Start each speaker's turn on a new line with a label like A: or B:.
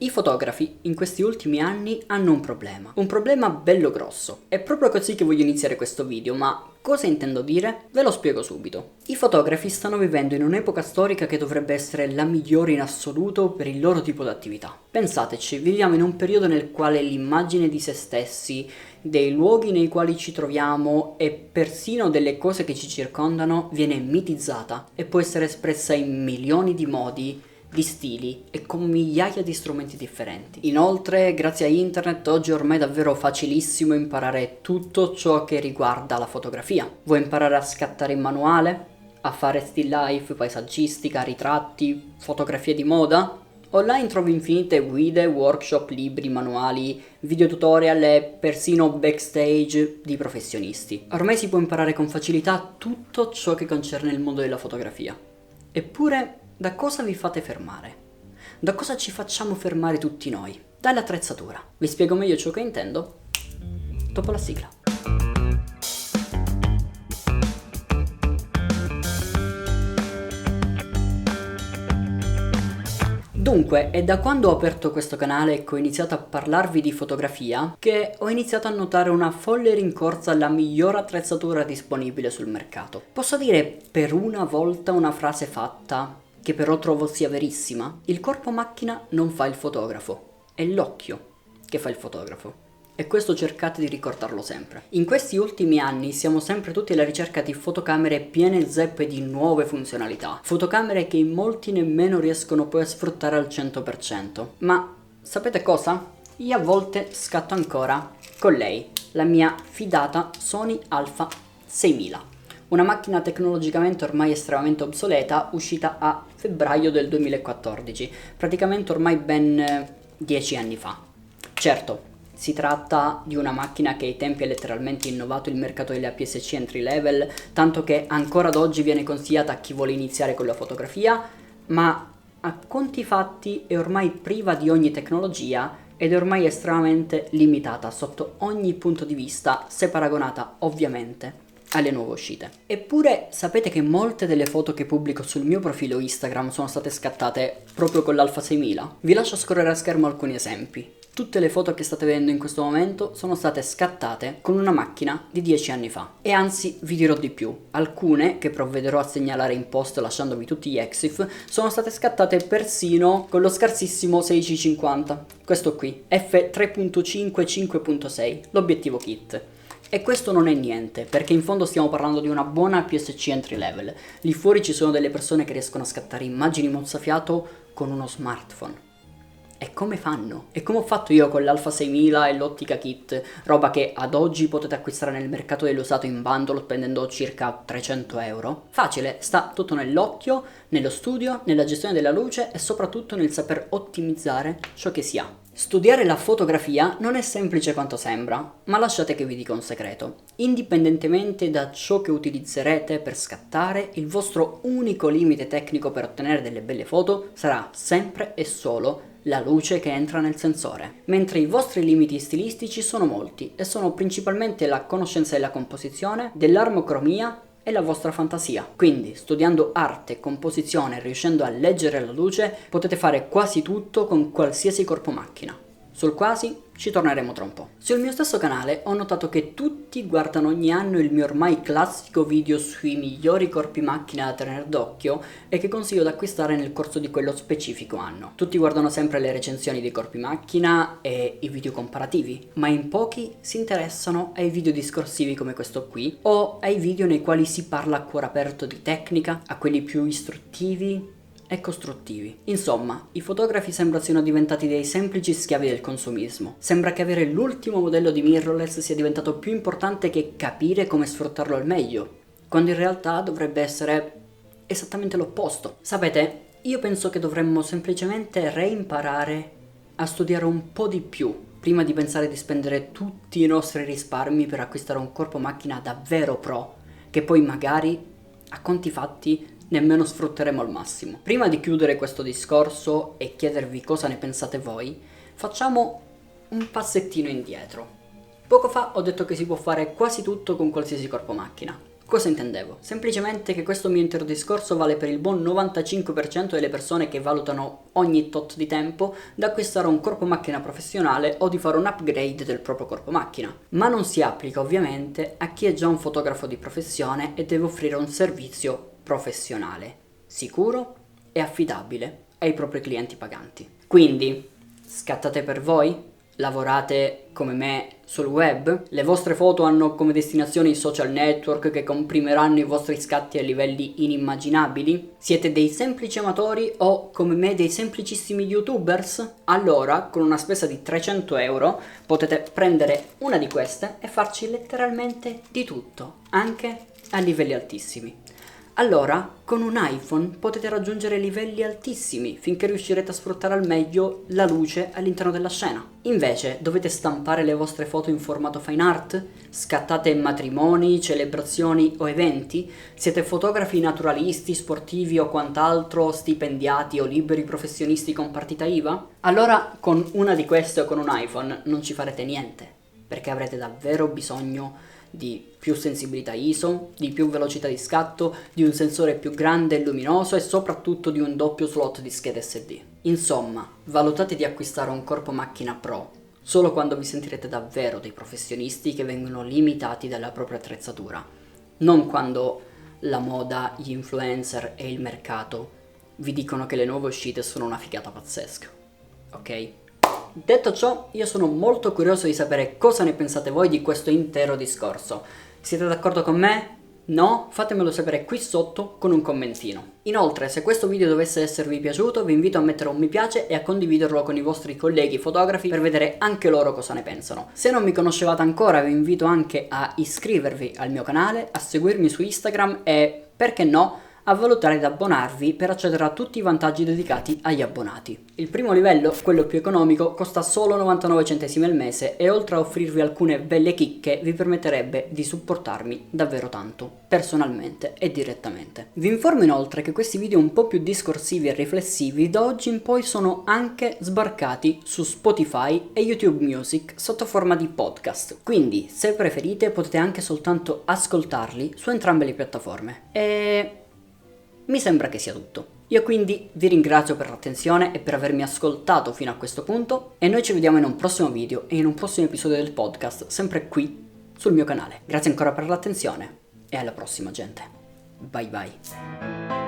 A: I fotografi in questi ultimi anni hanno un problema bello grosso. È proprio così che voglio iniziare questo video, ma cosa intendo dire? Ve lo spiego subito. I fotografi stanno vivendo in un'epoca storica che dovrebbe essere la migliore in assoluto per il loro tipo di attività. Pensateci, viviamo in un periodo nel quale l'immagine di se stessi, dei luoghi nei quali ci troviamo e persino delle cose che ci circondano viene mitizzata e può essere espressa in milioni di modi, di stili e con migliaia di strumenti differenti. Inoltre, grazie a internet, oggi è ormai davvero facilissimo imparare tutto ciò che riguarda la fotografia. Vuoi imparare a scattare in manuale? A fare still life, paesaggistica, ritratti, fotografie di moda? Online trovi infinite guide, workshop, libri, manuali, video tutorial e persino backstage di professionisti. Ormai si può imparare con facilità tutto ciò che concerne il mondo della fotografia. Eppure, da cosa vi fate fermare? Da cosa ci facciamo fermare tutti noi? Dall'attrezzatura. Vi spiego meglio ciò che intendo dopo la sigla. Dunque, è da quando ho aperto questo canale e che ho iniziato a parlarvi di fotografia che ho iniziato a notare una folle rincorsa alla miglior attrezzatura disponibile sul mercato. Posso dire per una volta una frase fatta che però trovo sia verissima? Il corpo macchina non fa il fotografo, è l'occhio che fa il fotografo. E questo cercate di ricordarlo sempre. In questi ultimi anni siamo sempre tutti alla ricerca di fotocamere piene zeppe di nuove funzionalità. Fotocamere che in molti nemmeno riescono poi a sfruttare al 100%. Ma sapete cosa? Io a volte scatto ancora con lei, la mia fidata Sony Alpha 6000. Una macchina tecnologicamente ormai estremamente obsoleta, uscita a febbraio del 2014, praticamente ormai ben 10 anni fa. Certo, si tratta di una macchina che ai tempi ha letteralmente innovato il mercato delle APS-C entry level, tanto che ancora ad oggi viene consigliata a chi vuole iniziare con la fotografia, ma a conti fatti è ormai priva di ogni tecnologia ed è ormai estremamente limitata sotto ogni punto di vista, se paragonata ovviamente alle nuove uscite. Eppure sapete che molte delle foto che pubblico sul mio profilo Instagram sono state scattate proprio con l'Alpha 6000? Vi lascio scorrere a schermo alcuni esempi. Tutte le foto che state vedendo in questo momento sono state scattate con una macchina di 10 anni fa. E anzi, vi dirò di più. Alcune, che provvederò a segnalare in post lasciandovi tutti gli EXIF, sono state scattate persino con lo scarsissimo 1650. Questo qui, f3.5 5.6, l'obiettivo kit. E questo non è niente, perché in fondo stiamo parlando di una buona APS-C entry level. Lì fuori ci sono delle persone che riescono a scattare immagini mozzafiato con uno smartphone. E come fanno? E come ho fatto io con l'Alpha 6000 e l'Ottica Kit, roba che ad oggi potete acquistare nel mercato dell'usato in bundle spendendo circa 300 euro? Facile, sta tutto nell'occhio, nello studio, nella gestione della luce e soprattutto nel saper ottimizzare ciò che si ha. Studiare la fotografia non è semplice quanto sembra, ma lasciate che vi dica un segreto. Indipendentemente da ciò che utilizzerete per scattare, il vostro unico limite tecnico per ottenere delle belle foto sarà sempre e solo la luce che entra nel sensore, mentre i vostri limiti stilistici sono molti e sono principalmente la conoscenza della composizione, dell'armocromia e la vostra fantasia. Quindi, studiando arte, composizione e riuscendo a leggere la luce, potete fare quasi tutto con qualsiasi corpo macchina. Sul quasi ci torneremo tra un po'. Sul mio stesso canale ho notato che tutti guardano ogni anno il mio ormai classico video sui migliori corpi macchina da tenere d'occhio e che consiglio da acquistare nel corso di quello specifico anno. Tutti guardano sempre le recensioni dei corpi macchina e i video comparativi, ma in pochi si interessano ai video discorsivi come questo qui o ai video nei quali si parla a cuore aperto di tecnica, a quelli più istruttivi e costruttivi. Insomma, i fotografi sembra siano diventati dei semplici schiavi del consumismo. Sembra che avere l'ultimo modello di mirrorless sia diventato più importante che capire come sfruttarlo al meglio, quando in realtà dovrebbe essere esattamente l'opposto. Sapete, io penso che dovremmo semplicemente reimparare a studiare un po' di più prima di pensare di spendere tutti i nostri risparmi per acquistare un corpo macchina davvero pro, che poi magari, a conti fatti, nemmeno sfrutteremo al massimo. Prima di chiudere questo discorso e chiedervi cosa ne pensate voi, facciamo un passettino indietro. Poco fa ho detto che si può fare quasi tutto con qualsiasi corpo macchina. Cosa intendevo? Semplicemente che questo mio intero discorso vale per il buon 95% delle persone che valutano ogni tot di tempo da acquistare un corpo macchina professionale o di fare un upgrade del proprio corpo macchina. Ma non si applica ovviamente a chi è già un fotografo di professione e deve offrire un servizio professionale, sicuro e affidabile ai propri clienti paganti. Quindi, scattate per voi? Lavorate come me sul web? Le vostre foto hanno come destinazione i social network che comprimeranno i vostri scatti a livelli inimmaginabili? Siete dei semplici amatori o come me dei semplicissimi youtubers? Allora, con una spesa di 300 euro potete prendere una di queste e farci letteralmente di tutto, anche a livelli altissimi. Allora, con un iPhone potete raggiungere livelli altissimi finché riuscirete a sfruttare al meglio la luce all'interno della scena. Invece, dovete stampare le vostre foto in formato fine art? Scattate matrimoni, celebrazioni o eventi? Siete fotografi naturalisti, sportivi o quant'altro, stipendiati o liberi professionisti con partita IVA? Allora, con una di queste o con un iPhone non ci farete niente, perché avrete davvero bisogno di più sensibilità ISO, di più velocità di scatto, di un sensore più grande e luminoso e soprattutto di un doppio slot di scheda SD. Insomma, valutate di acquistare un corpo macchina pro solo quando vi sentirete davvero dei professionisti che vengono limitati dalla propria attrezzatura, non quando la moda, gli influencer e il mercato vi dicono che le nuove uscite sono una figata pazzesca. Ok? Detto ciò, io sono molto curioso di sapere cosa ne pensate voi di questo intero discorso. Siete d'accordo con me? No? Fatemelo sapere qui sotto con un commentino. Inoltre, se questo video dovesse esservi piaciuto, vi invito a mettere un mi piace e a condividerlo con i vostri colleghi fotografi per vedere anche loro cosa ne pensano. Se non mi conoscevate ancora, vi invito anche a iscrivervi al mio canale, a seguirmi su Instagram e, perché no, a valutare ed abbonarvi per accedere a tutti i vantaggi dedicati agli abbonati. Il primo livello, quello più economico, costa solo 99 centesimi al mese e oltre a offrirvi alcune belle chicche vi permetterebbe di supportarmi davvero tanto, personalmente e direttamente. Vi informo inoltre che questi video un po' più discorsivi e riflessivi da oggi in poi sono anche sbarcati su Spotify e YouTube Music sotto forma di podcast, quindi se preferite potete anche soltanto ascoltarli su entrambe le piattaforme. E mi sembra che sia tutto. Io quindi vi ringrazio per l'attenzione e per avermi ascoltato fino a questo punto e noi ci vediamo in un prossimo video e in un prossimo episodio del podcast, sempre qui sul mio canale. Grazie ancora per l'attenzione e alla prossima gente. Bye bye.